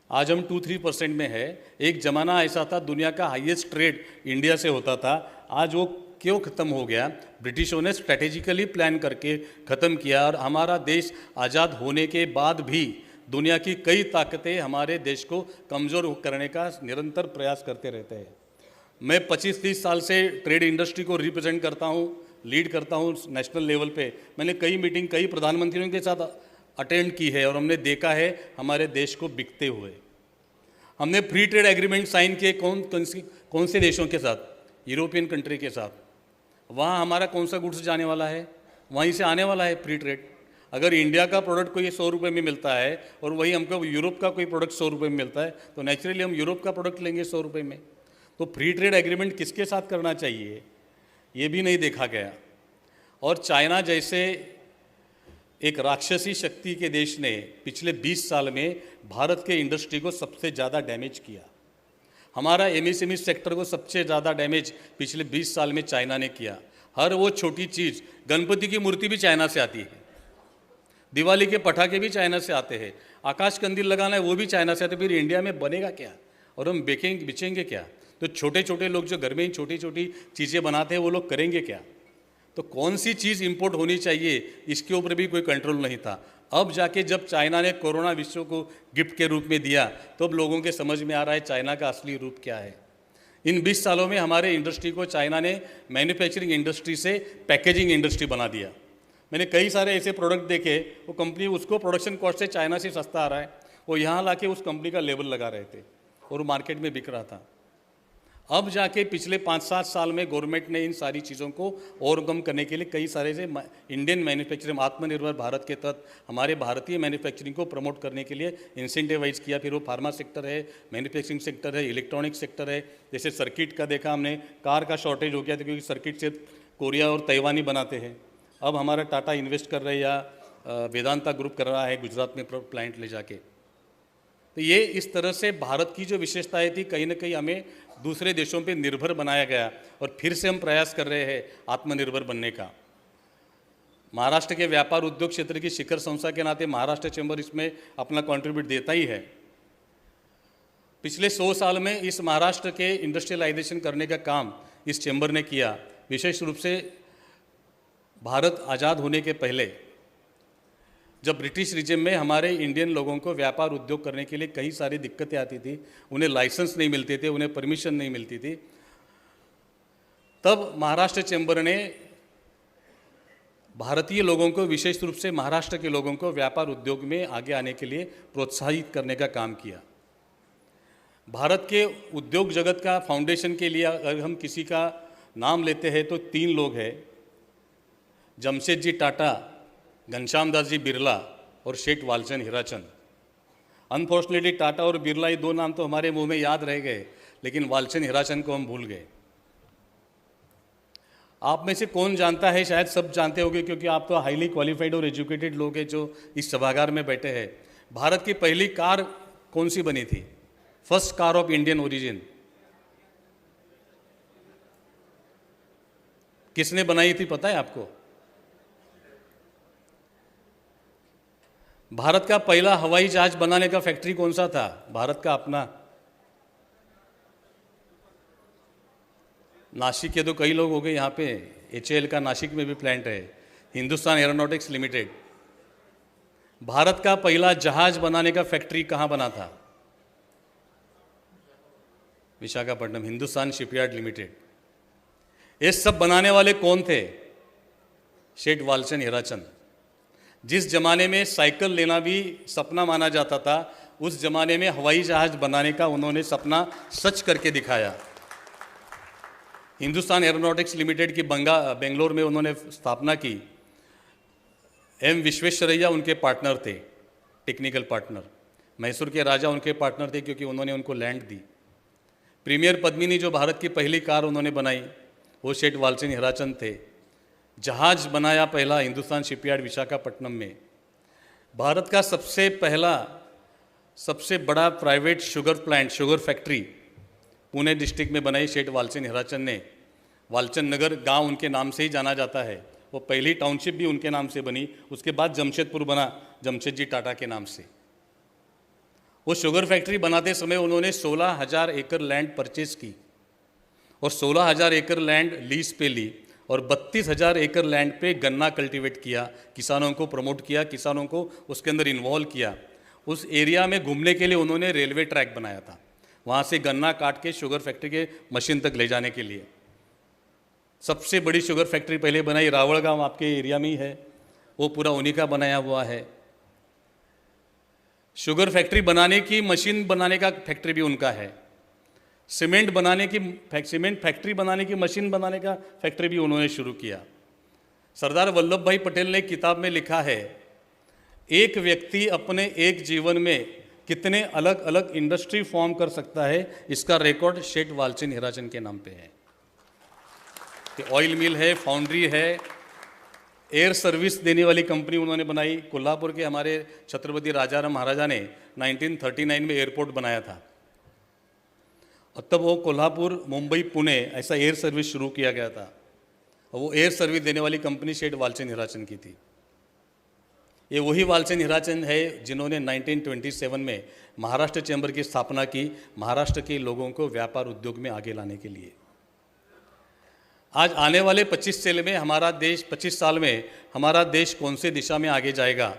आज हम 2-3% में है। एक ज़माना ऐसा था दुनिया का हाईएस्ट ट्रेड इंडिया से होता था। आज वो क्यों ख़त्म हो गया? ब्रिटिशों ने स्ट्रैटेजिकली प्लान करके ख़त्म किया, और हमारा देश आज़ाद होने के बाद भी दुनिया की कई ताकतें हमारे देश को कमज़ोर करने का निरंतर प्रयास करते रहते हैं। मैं 25-30 साल से ट्रेड इंडस्ट्री को रिप्रेजेंट करता हूँ, लीड करता हूँ नेशनल लेवल पे। मैंने कई मीटिंग कई प्रधानमंत्रियों के साथ अटेंड की है, और हमने देखा है हमारे देश को बिकते हुए। हमने फ्री ट्रेड एग्रीमेंट साइन किए कौन से देशों के साथ? यूरोपियन कंट्री के साथ। वहाँ हमारा कौन सा गुड्स जाने वाला है? वहीं से आने वाला है फ्री ट्रेड। अगर इंडिया का प्रोडक्ट कोई 100 रुपये में मिलता है और वही हमको यूरोप का कोई प्रोडक्ट 100 रुपये में मिलता है, तो नेचुरली हम यूरोप का प्रोडक्ट लेंगे 100 रुपये में। तो फ्री ट्रेड एग्रीमेंट किसके साथ करना चाहिए, ये भी नहीं देखा गया। और चाइना जैसे एक राक्षसी शक्ति के देश ने पिछले 20 साल में भारत के इंडस्ट्री को सबसे ज़्यादा डैमेज किया। हमारा एमएसएमई सेक्टर को सबसे ज़्यादा डैमेज पिछले 20 साल में चाइना ने किया। हर वो छोटी चीज़, गणपति की मूर्ति भी चाइना से आती है, दिवाली के पटाखे भी चाइना से आते हैं, आकाश कंदील लगाना है वो भी चाइना से आते हैं। फिर इंडिया में बनेगा क्या और हम बेचेंगे क्या? तो छोटे छोटे लोग जो घर में ही छोटी छोटी चीज़ें बनाते हैं वो लोग करेंगे क्या? तो कौन सी चीज़ इंपोर्ट होनी चाहिए, इसके ऊपर भी कोई कंट्रोल नहीं था। अब जाके जब चाइना ने कोरोना विश्व को गिफ्ट के रूप में दिया, तो अब लोगों के समझ में आ रहा है चाइना का असली रूप क्या है। इन 20 सालों में हमारे इंडस्ट्री को चाइना ने मैन्युफैक्चरिंग इंडस्ट्री से पैकेजिंग इंडस्ट्री बना दिया। मैंने कई सारे ऐसे प्रोडक्ट देखे, वो कंपनी उसको प्रोडक्शन कॉस्ट से चाइना से सस्ता आ रहा है, वो यहाँ लाके उस कंपनी का लेबल लगा रहे थे और वो मार्केट में बिक रहा था। अब जाके पिछले 5-7 साल में गवर्नमेंट ने इन सारी चीज़ों को ओवरकम करने के लिए कई सारे से इंडियन मैन्युफैक्चरिंग, आत्मनिर्भर भारत के तहत हमारे भारतीय मैन्युफैक्चरिंग को प्रमोट करने के लिए इंसेंटिवाइज किया। फिर वो फार्मा सेक्टर है, मैन्युफैक्चरिंग सेक्टर है, इलेक्ट्रॉनिक सेक्टर है। जैसे सर्किट का देखा हमने, कार का शॉर्टेज हो गया था क्योंकि सर्किट से कोरिया और ताइवान ही बनाते हैं। अब हमारा टाटा इन्वेस्ट कर रहे हैं या वेदांता ग्रुप कर रहा है गुजरात में प्लांट ले जाके। तो ये इस तरह से भारत की जो विशेषताएं थी कहीं ना कहीं हमें दूसरे देशों पे निर्भर बनाया गया, और फिर से हम प्रयास कर रहे हैं आत्मनिर्भर बनने का। महाराष्ट्र के व्यापार उद्योग क्षेत्र की शिखर संस्था के नाते महाराष्ट्र चैम्बर इसमें अपना कंट्रीब्यूट देता ही है। पिछले 100 साल में इस महाराष्ट्र के इंडस्ट्रियलाइजेशन करने का काम इस चैम्बर ने किया। विशेष रूप से भारत आज़ाद होने के पहले जब ब्रिटिश रिजिम में हमारे इंडियन लोगों को व्यापार उद्योग करने के लिए कई सारी दिक्कतें आती थी, उन्हें लाइसेंस नहीं मिलते थे, उन्हें परमिशन नहीं मिलती थी, तब महाराष्ट्र चैम्बर ने भारतीय लोगों को, विशेष रूप से महाराष्ट्र के लोगों को व्यापार उद्योग में आगे आने के लिए प्रोत्साहित करने का काम किया। भारत के उद्योग जगत का फाउंडेशन के लिए अगर हम किसी का नाम लेते हैं तो 3 लोग हैं, जमशेदजी टाटा, घनश्याम दास जी बिरला और शेठ वालचंद हीराचंद। अनफॉर्चुनेटली टाटा और बिरला ये 2 नाम तो हमारे मुंह में याद रह गए, लेकिन वालचंद हीराचंद को हम भूल गए। आप में से कौन जानता है, शायद सब जानते होंगे क्योंकि आप तो हाईली क्वालिफाइड और एजुकेटेड लोग हैं जो इस सभागार में बैठे हैं। भारत की पहली कार कौन सी बनी थी? First car of Indian origin किसने बनाई थी, पता है आपको? भारत का पहला हवाई जहाज बनाने का फैक्ट्री कौन सा था? भारत का अपना। नासिक के तो कई लोग हो गए यहाँ पे, HAL का नासिक में भी प्लांट है, हिंदुस्तान एरोनॉटिक्स लिमिटेड। भारत का पहला जहाज बनाने का फैक्ट्री कहाँ बना था? Visakhapatnam, Hindustan shipyard limited. ये सब बनाने वाले कौन थे? शेठ वालचंद हीराचंद। जिस जमाने में साइकिल लेना भी सपना माना जाता था, उस जमाने में हवाई जहाज बनाने का उन्होंने सपना सच करके दिखाया। हिंदुस्तान एरोनॉटिक्स लिमिटेड की बेंगलोर में उन्होंने स्थापना की। M विश्वेश्वरैया उनके पार्टनर थे, टेक्निकल पार्टनर। मैसूर के राजा उनके पार्टनर थे क्योंकि उन्होंने उनको लैंड दी। प्रीमियर पद्मिनी जो भारत की पहली कार उन्होंने बनाई, वो शेठ वालचंद हीराचंद थे। जहाज बनाया पहला हिंदुस्तान शिपयार्ड विशाखापट्टनम में। भारत का सबसे पहला, सबसे बड़ा private sugar plant, sugar factory Pune district में बनाई शेठ वालचंद हीराचंद ने। वालचंद नगर गांव उनके नाम से ही जाना जाता है। वो पहली टाउनशिप भी उनके नाम से बनी, उसके बाद जमशेदपुर बना जमशेद जी टाटा के नाम से। वो शुगर फैक्ट्री बनाते समय उन्होंने 16,000 एकड़ लैंड परचेज की और 16,000 एकड़ लैंड लीज पे ली और 32,000 एकड़ लैंड पे गन्ना कल्टीवेट किया, किसानों को प्रमोट किया, किसानों को उसके अंदर इन्वॉल्व किया। उस एरिया में घूमने के लिए उन्होंने रेलवे ट्रैक बनाया था, वहाँ से गन्ना काट के शुगर फैक्ट्री के मशीन तक ले जाने के लिए। सबसे बड़ी शुगर फैक्ट्री पहले बनाई रावल गांव, आपके एरिया में ही है, वो पूरा उन्हीं का बनाया हुआ है। शुगर फैक्ट्री बनाने की, मशीन बनाने का फैक्ट्री भी उनका है। सीमेंट फैक्ट्री बनाने की, मशीन बनाने का फैक्ट्री भी उन्होंने शुरू किया। सरदार वल्लभ भाई पटेल ने किताब में लिखा है, एक व्यक्ति अपने एक जीवन में कितने अलग अलग इंडस्ट्री फॉर्म कर सकता है, इसका रिकॉर्ड शेठ वालचंद हीराचंद के नाम पे है। कि ऑयल मिल है, फाउंड्री है, एयर सर्विस देने वाली कंपनी उन्होंने बनाई। कोल्हापुर के हमारे छत्रपति राजाराम महाराजा ने 1939 में एयरपोर्ट बनाया था और तब वो कोल्हापुर, मुंबई, पुणे ऐसा एयर सर्विस शुरू किया गया था और वो एयर सर्विस देने वाली कंपनी शेठ वालचंद हीराचंद की थी। ये वही वालचंद हीराचंद है जिन्होंने 1927 में महाराष्ट्र चैम्बर की स्थापना की, महाराष्ट्र के लोगों को व्यापार उद्योग में आगे लाने के लिए। आज आने वाले 25 साल में हमारा देश कौन से दिशा में आगे जाएगा?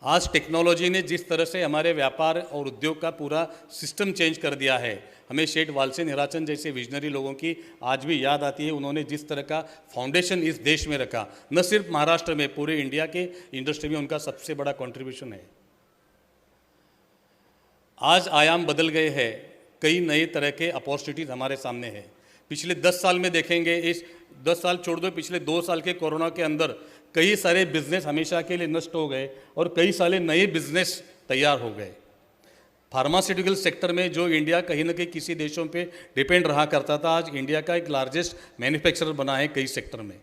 आज टेक्नोलॉजी ने जिस तरह से हमारे व्यापार और उद्योग का पूरा सिस्टम चेंज कर दिया है, हमें शेठ वालचंद हीराचंद जैसे विजनरी लोगों की आज भी याद आती है। उन्होंने जिस तरह का फाउंडेशन इस देश में रखा, न सिर्फ महाराष्ट्र में, पूरे इंडिया के इंडस्ट्री में उनका सबसे बड़ा कंट्रीब्यूशन है। आज आयाम बदल गए हैं, कई नए तरह के अपॉर्चुनिटीज़ हमारे सामने हैं। पिछले 10 साल में देखेंगे, इस 10 साल छोड़ दो, पिछले 2 साल के कोरोना के अंदर कई सारे बिजनेस हमेशा के लिए नष्ट हो गए और कई सारे नए बिजनेस तैयार हो गए। फार्मास्यूटिकल सेक्टर में जो इंडिया कहीं ना कहीं किसी देशों पे डिपेंड रहा करता था, आज इंडिया का एक लार्जेस्ट मैन्युफैक्चरर बना है कई सेक्टर में।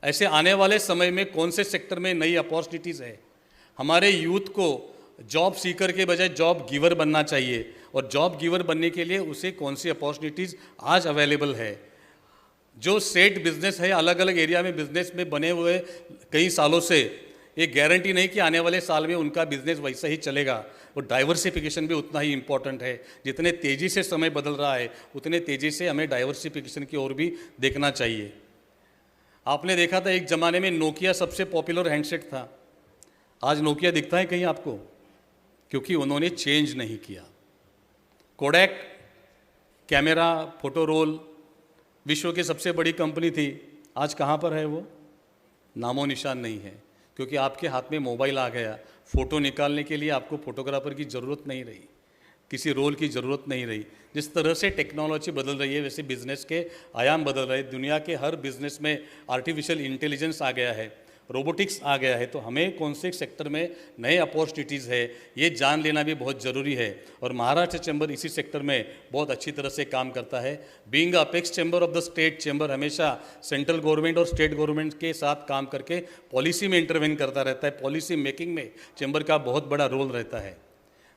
ऐसे आने वाले समय में कौन से सेक्टर में नई अपॉर्चुनिटीज़ है? हमारे यूथ को जॉब सीकर के बजाय जॉब गिवर बनना चाहिए और जॉब गिवर बनने के लिए उसे कौन सी अपॉर्चुनिटीज़ आज अवेलेबल है। जो सेट बिजनेस है, अलग अलग एरिया में बिजनेस में बने हुए कई सालों से, ये गारंटी नहीं कि आने वाले साल में उनका बिजनेस वैसा ही चलेगा। और डाइवर्सिफिकेशन भी उतना ही इम्पॉर्टेंट है। जितने तेज़ी से समय बदल रहा है, उतने तेज़ी से हमें डाइवर्सिफिकेशन की ओर भी देखना चाहिए। आपने देखा था एक ज़माने में नोकिया सबसे पॉपुलर हैंडसेट था। आज नोकिया दिखता है कहीं आपको? क्योंकि उन्होंने चेंज नहीं किया। कोडैक कैमरा, फोटो रोल, विश्व की सबसे बड़ी कंपनी थी, आज कहाँ पर है वो? नामो निशान नहीं है, क्योंकि आपके हाथ में मोबाइल आ गया, फ़ोटो निकालने के लिए आपको फोटोग्राफर की ज़रूरत नहीं रही, किसी रोल की ज़रूरत नहीं रही। जिस तरह से टेक्नोलॉजी बदल रही है वैसे बिज़नेस के आयाम बदल रहे हैं। दुनिया के हर बिज़नेस में आर्टिफिशियल इंटेलिजेंस आ गया है, रोबोटिक्स आ गया है, तो हमें कौन से सेक्टर में नए अपॉर्चुनिटीज़ है ये जान लेना भी बहुत ज़रूरी है। और महाराष्ट्र चैम्बर इसी सेक्टर में बहुत अच्छी तरह से काम करता है। Being apex chamber of the state, chamber हमेशा सेंट्रल गवर्नमेंट और स्टेट गवर्नमेंट के साथ काम करके पॉलिसी में इंटरवेन करता रहता है। पॉलिसी मेकिंग में चैम्बर का बहुत बड़ा रोल रहता है।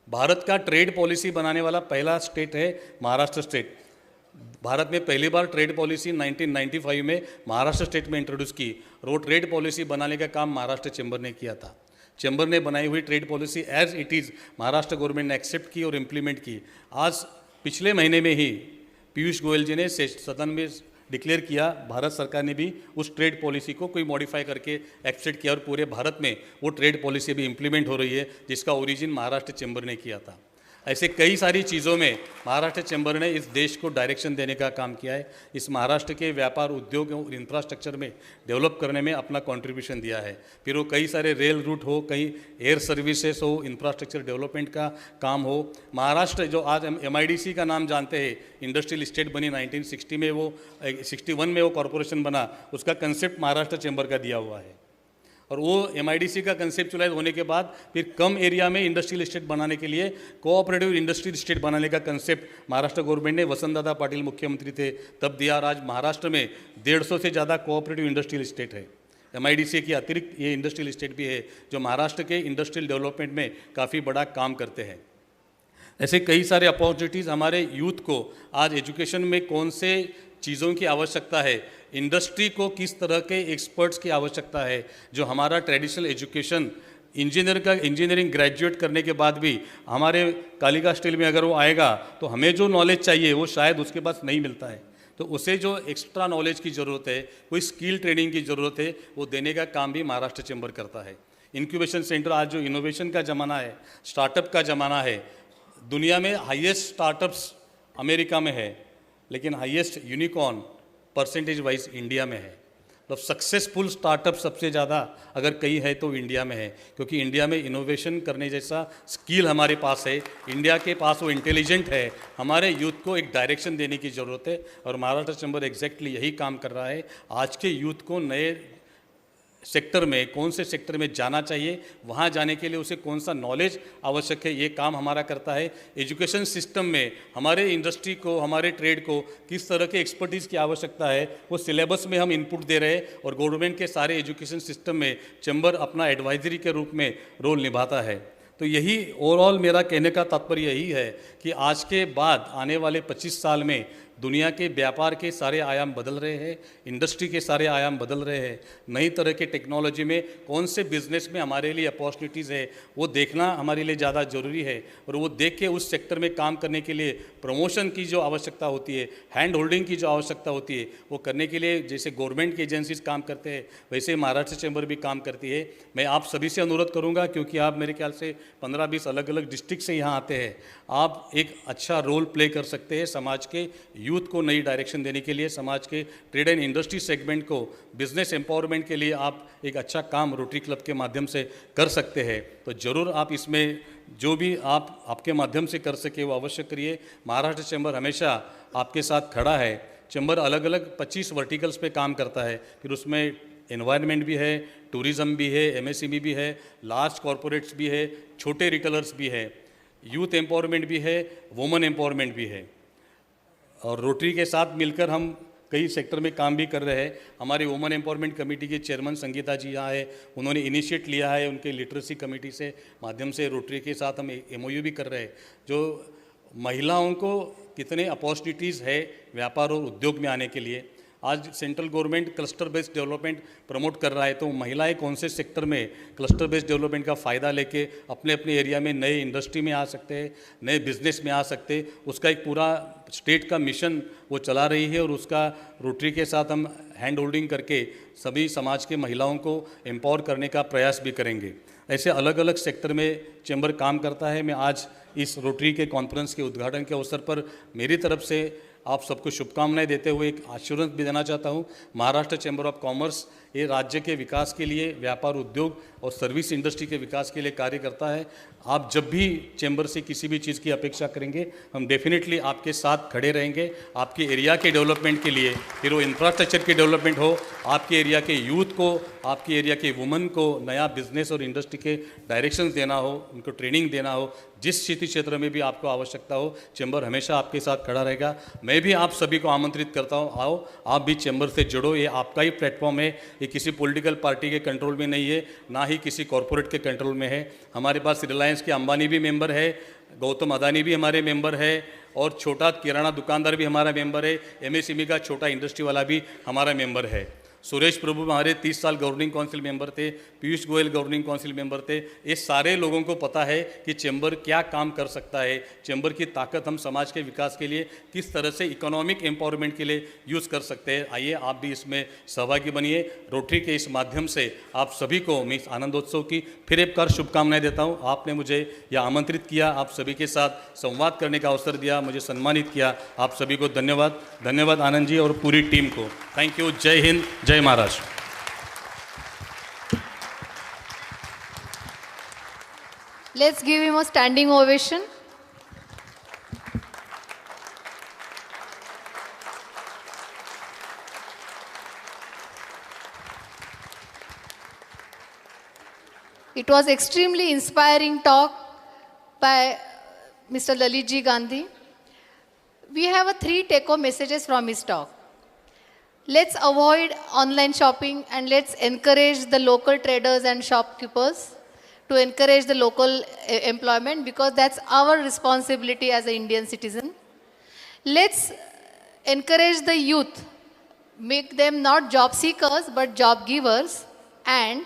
भारत का ट्रेड पॉलिसी बनाने वाला पहला स्टेट है महाराष्ट्र स्टेट। भारत में पहली बार ट्रेड पॉलिसी 1995 में महाराष्ट्र स्टेट में इंट्रोड्यूस की, और वो ट्रेड पॉलिसी बनाने का काम महाराष्ट्र चैम्बर ने किया था। चैम्बर ने बनाई हुई trade policy as it is Maharashtra government ने एक्सेप्ट की और इम्प्लीमेंट की। आज पिछले महीने में ही पीयूष गोयल जी ने सदन में डिक्लेयर किया, भारत सरकार ने भी उस ट्रेड पॉलिसी को कोई मॉडिफाई करके एक्सेप्ट किया और पूरे भारत में वो ट्रेड पॉलिसी भी इम्प्लीमेंट हो रही है, जिसका ओरिजिन महाराष्ट्र चैम्बर ने किया था। ऐसे कई सारी चीज़ों में महाराष्ट्र चैम्बर ने इस देश को डायरेक्शन देने का काम किया है। इस महाराष्ट्र के व्यापार, उद्योग और इंफ्रास्ट्रक्चर में डेवलप करने में अपना कंट्रीब्यूशन दिया है। फिर वो कई सारे रेल रूट हो, कहीं एयर सर्विसेज हो, इंफ्रास्ट्रक्चर डेवलपमेंट का काम हो। महाराष्ट्र जो आज MIDC का नाम जानते हैं, इंडस्ट्रियल स्टेट बनी 1960 में, वो 61 में वो कॉरपोरेशन बना, उसका कंसेप्ट महाराष्ट्र चैम्बर का दिया हुआ है। और वो MIDC का कंसेप्चुलाइज होने के बाद फिर कम एरिया में इंडस्ट्रियल स्टेट बनाने के लिए कोऑपरेटिव इंडस्ट्रियल स्टेट बनाने का कंसेप्ट महाराष्ट्र गवर्नमेंट ने, वसंतदादा पाटिल मुख्यमंत्री थे तब दिया, और आज महाराष्ट्र में 150 से ज़्यादा कोऑपरेटिव इंडस्ट्रियल स्टेट है। MIDC के अतिरिक्त ये इंडस्ट्रियल स्टेट भी है जो महाराष्ट्र के इंडस्ट्रियल डेवलपमेंट में काफ़ी बड़ा काम करते हैं। ऐसे कई सारे अपॉर्चुनिटीज़ हमारे यूथ को आज एजुकेशन में कौन से चीज़ों की आवश्यकता है, इंडस्ट्री को किस तरह के एक्सपर्ट्स की आवश्यकता है, जो हमारा ट्रेडिशनल एजुकेशन इंजीनियरिंग ग्रेजुएट करने के बाद भी हमारे कालिका स्टील में अगर वो आएगा तो हमें जो नॉलेज चाहिए वो शायद उसके पास नहीं मिलता है। तो उसे जो एक्स्ट्रा नॉलेज की ज़रूरत है, कोई स्किल ट्रेनिंग की ज़रूरत है, वो देने का काम भी महाराष्ट्र चैम्बर करता है। इंक्यूबेशन सेंटर, आज जो इनोवेशन का ज़माना है, स्टार्टअप का ज़माना है, दुनिया में हाईएस्ट स्टार्टअप्स अमेरिका में है, लेकिन highest unicorn percentage wise India में है। तो सक्सेसफुल स्टार्टअप सबसे ज़्यादा अगर कहीं है तो इंडिया में है, क्योंकि इंडिया में इनोवेशन करने जैसा स्किल हमारे पास है, इंडिया के पास वो इंटेलिजेंट है। हमारे यूथ को एक डायरेक्शन देने की ज़रूरत है और महाराष्ट्र चैम्बर एग्जैक्टली यही काम कर रहा है। आज के यूथ को नए सेक्टर में, कौन से सेक्टर में जाना चाहिए, वहाँ जाने के लिए उसे कौन सा नॉलेज आवश्यक है, ये काम हमारा करता है। एजुकेशन सिस्टम में हमारे इंडस्ट्री को, हमारे ट्रेड को किस तरह के एक्सपर्टीज़ की आवश्यकता है, वो सिलेबस में हम इनपुट दे रहे हैं और गवर्नमेंट के सारे एजुकेशन सिस्टम में चैम्बर अपना एडवाइजरी के रूप में रोल निभाता है। तो यही ओवरऑल मेरा कहने का तात्पर्य यही है कि आज के बाद आने वाले 25 साल में दुनिया के व्यापार के सारे आयाम बदल रहे हैं, इंडस्ट्री के सारे आयाम बदल रहे हैं। नई तरह के टेक्नोलॉजी में कौन से बिजनेस में हमारे लिए अपॉर्चुनिटीज़ है वो देखना हमारे लिए ज़्यादा ज़रूरी है, और वो देख के उस सेक्टर में काम करने के लिए प्रमोशन की जो आवश्यकता होती है, हैंड होल्डिंग की जो आवश्यकता होती है, वो करने के लिए जैसे गवर्नमेंट की एजेंसीज काम करते हैं वैसे महाराष्ट्र चैम्बर भी काम करती है। मैं आप सभी से अनुरोध करूँगा, क्योंकि आप मेरे ख्याल से 15-20 अलग अलग डिस्ट्रिक्ट से यहाँ आते हैं, आप एक अच्छा रोल प्ले कर सकते हैं समाज के यूथ को नई डायरेक्शन देने के लिए, समाज के ट्रेड एंड इंडस्ट्री सेगमेंट को बिजनेस एम्पावरमेंट के लिए आप एक अच्छा काम रोटरी क्लब के माध्यम से कर सकते हैं। तो ज़रूर आप इसमें जो भी आपके माध्यम से कर सके वो अवश्य करिए। महाराष्ट्र चैम्बर हमेशा आपके साथ खड़ा है। चैम्बर अलग अलग 25 वर्टिकल्स पे काम करता है, फिर उसमें एनवायरनमेंट भी है, टूरिज़्म भी है, MSME भी है, लार्ज कॉरपोरेट्स भी है, छोटे रिटेलर्स भी है, यूथ एम्पावरमेंट भी है, वुमेन एम्पावरमेंट भी है। और रोटरी के साथ मिलकर हम कई सेक्टर में काम भी कर रहे हैं। हमारी वुमेन एम्पावरमेंट कमेटी के चेयरमैन संगीता जी यहाँ है, उन्होंने इनिशिएट लिया है, उनके लिटरेसी कमेटी से माध्यम से रोटरी के साथ हम MOU भी कर रहे हैं, जो महिलाओं को कितने अपॉर्चुनिटीज़ है व्यापार और उद्योग में आने के लिए। आज central government cluster based development promote कर रहा है, तो महिलाएं कौन से सेक्टर में क्लस्टर बेस्ड डेवलपमेंट का फ़ायदा लेके अपने अपने एरिया में नए इंडस्ट्री में आ सकते हैं, नए बिजनेस में आ सकते हैं, उसका एक पूरा स्टेट का मिशन वो चला रही है। और उसका रोटरी के साथ हम हैंड होल्डिंग करके सभी समाज के महिलाओं को एम्पावर करने का प्रयास भी करेंगे। ऐसे अलग अलग सेक्टर में चैम्बर काम करता है। मैं आज इस रोटरी के कॉन्फ्रेंस के उद्घाटन के अवसर पर मेरी तरफ से आप सबको शुभकामनाएं देते हुए एक आश्वासन भी देना चाहता हूं, महाराष्ट्र चैम्बर ऑफ कॉमर्स ये राज्य के विकास के लिए, व्यापार उद्योग और सर्विस इंडस्ट्री के विकास के लिए कार्य करता है। आप जब भी चैम्बर से किसी भी चीज़ की अपेक्षा करेंगे, हम डेफिनेटली आपके साथ खड़े रहेंगे। आपके एरिया के डेवलपमेंट के लिए, फिर वो इंफ्रास्ट्रक्चर की डेवलपमेंट हो, आपके एरिया के यूथ को, आपके एरिया के वुमेन को नया बिजनेस और इंडस्ट्री के डायरेक्शंस देना हो, उनको ट्रेनिंग देना हो, जिस क्षेत्र में भी आपको आवश्यकता हो, चैम्बर हमेशा आपके साथ खड़ा रहेगा। मैं भी आप सभी को आमंत्रित करता हूँ, आओ आप भी चैम्बर से जुड़ो। ये आपका ही प्लेटफॉर्म है, ये किसी पॉलिटिकल पार्टी के कंट्रोल में नहीं है, ना ही किसी कॉरपोरेट के कंट्रोल में है। हमारे पास रिलायंस के अंबानी भी मेंबर है, गौतम अदानी भी हमारे मेंबर है, और छोटा किराना दुकानदार भी हमारा मेंबर है, एमएसएमई का छोटा इंडस्ट्री वाला भी हमारा मेंबर है। सुरेश प्रभु हमारे 30 साल गवर्निंग काउंसिल मेंबर थे, Piyush Goyal governing council member थे। ये सारे लोगों को पता है कि चैम्बर क्या काम कर सकता है, चैम्बर की ताकत हम समाज के विकास के लिए किस तरह से इकोनॉमिक एम्पावरमेंट के लिए यूज़ कर सकते हैं। आइए आप भी इसमें सहभागी बनिए। रोटरी के इस माध्यम से आप सभी को मैं इस आनंदोत्सव की फिर एक बार शुभकामनाएं देता हूँ। आपने मुझे यह आमंत्रित किया, आप सभी के साथ संवाद करने का अवसर दिया, मुझे सम्मानित किया। आप सभी को धन्यवाद। धन्यवाद आनंद जी और पूरी टीम को। Thank you. जय हिंद, जय Maharashtra. Let's give him a standing ovation. It was extremely inspiring talk by Mr. Lalitji Gandhi. We have 3 take-home messages from his talk. Let's avoid online shopping and let's encourage the local traders and shopkeepers to encourage the local employment, because that's our responsibility as an Indian citizen. Let's encourage the youth, make them not job seekers but job givers, and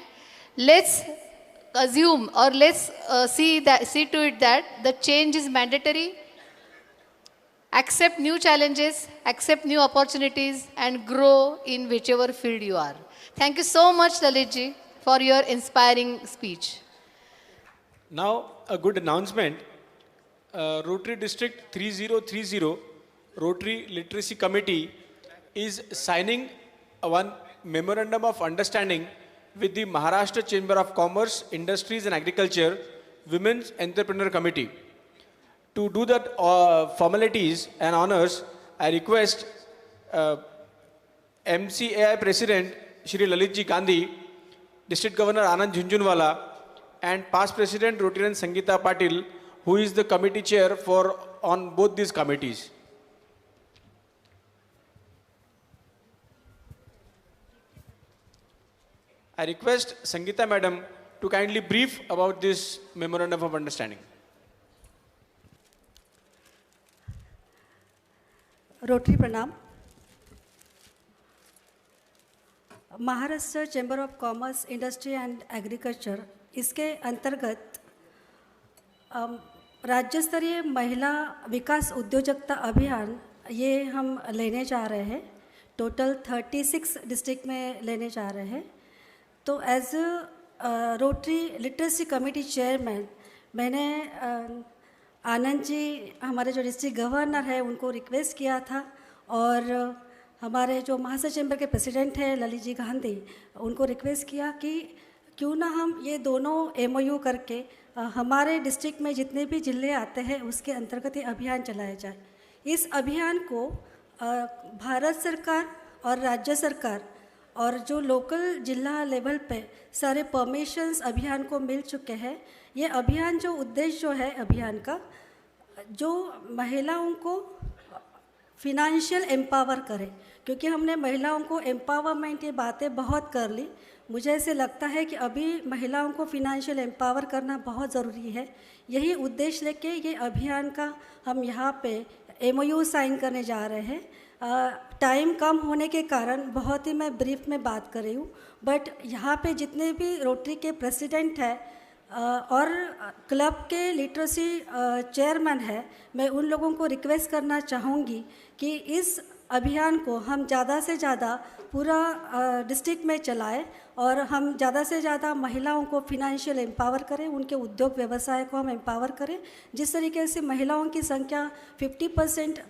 let's assume or let's see to it that the change is mandatory. Accept new challenges, accept new opportunities, and grow in whichever field you are. Thank you so much, Lalitji, for your inspiring speech. Now, a good announcement. Rotary District 3030 Rotary Literacy Committee is signing one memorandum of understanding with the Maharashtra Chamber of Commerce, Industries and Agriculture Women's Entrepreneur Committee. To do that formalities and honors, I request MCAI President Shri Lalitji Gandhi, District Governor Anand Jhunjhunwala, and past President Rotarian Sangeeta Patil, who is the committee chair on both these committees. I request Sangeeta Madam to kindly brief about this memorandum of understanding. Rotary प्रणाम। Maharashtra chamber of commerce, industry and agriculture, इसके अंतर्गत राज्य स्तरीय महिला विकास उद्योजकता अभियान ये हम लेने जा रहे हैं। टोटल 36 डिस्ट्रिक्ट में लेने जा रहे हैं। तो as Rotary literacy committee chairman मैंने आनंद जी, हमारे जो डिस्ट्रिक्ट गवर्नर है, उनको रिक्वेस्ट किया था, और हमारे जो महाराष्ट्र चैम्बर के प्रेसिडेंट हैं ललित जी गांधी, उनको रिक्वेस्ट किया कि क्यों ना हम ये दोनों MOU करके हमारे डिस्ट्रिक्ट में जितने भी जिले आते हैं उसके अंतर्गत ये अभियान चलाया जाए। इस अभियान को भारत सरकार और राज्य सरकार और जो लोकल जिला लेवल पे सारे परमिशंस अभियान को मिल चुके हैं। ये अभियान जो उद्देश्य जो है अभियान का, जो महिलाओं को फिनेंशियल एम्पावर करे, क्योंकि हमने महिलाओं को एम्पावरमेंट ये बातें बहुत कर ली। मुझे ऐसे लगता है कि अभी महिलाओं को फिनेंशियल एम्पावर करना बहुत ज़रूरी है। यही उद्देश्य लेके ये अभियान का हम यहाँ पे MOU साइन करने जा रहे हैं। टाइम कम होने के कारण बहुत ही मैं ब्रीफ में बात कर रही हूँ, बट यहाँ पे जितने भी रोटरी के प्रेसिडेंट हैं और क्लब के लिटरेसी चेयरमैन है, मैं उन लोगों को रिक्वेस्ट करना चाहूँगी कि इस अभियान को हम ज़्यादा से ज़्यादा पूरा डिस्ट्रिक्ट में चलाएं और हम ज़्यादा से ज़्यादा महिलाओं को फिनेंशियल एम्पावर करें, उनके उद्योग व्यवसाय को हम एम्पावर करें। जिस तरीके से महिलाओं की संख्या 50%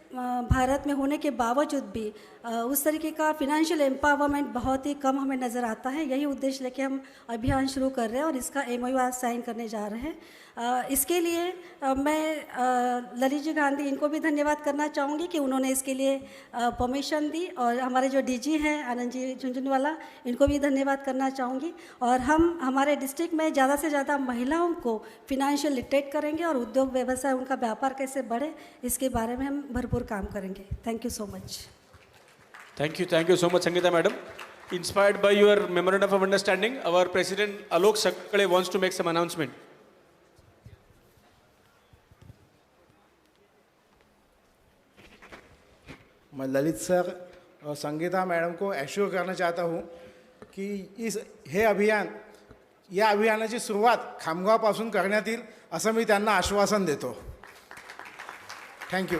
भारत में होने के बावजूद भी उस तरीके का फिनेंशियल एम्पावरमेंट बहुत ही कम हमें नज़र आता है। यही उद्देश्य लेके हम अभियान शुरू कर रहे हैं और इसका MOU आज साइन करने जा रहे हैं। इसके लिए मैं ललित जी गांधी इनको भी धन्यवाद करना चाहूँगी कि उन्होंने इसके लिए परमिशन दी, और हमारे जो DG हैं आनंद जी झुंझुनवाला, इनको भी धन्यवाद करना चाहूँगी। और हम हमारे डिस्ट्रिक्ट में ज़्यादा से ज़्यादा महिलाओं को फिनेंशियल लिटरेट करेंगे और उद्योग व्यवसाय, उनका व्यापार कैसे बढ़े, इसके बारे में हम भरपूर काम करेंगे। Thank you so much. Thank you so much, Sangeeta madam. Inspired by your memorandum of understanding, our President Alok Sakkale wants to make some announcement. मैं ललित सर और संगीता मैडम को एश्योर करना चाहता हूँ की हे अभियान, या अभियानाची सुरुवात खामगावपासून करण्यात येईल असं मी त्यांना आश्वासन देतो। थँक्यू।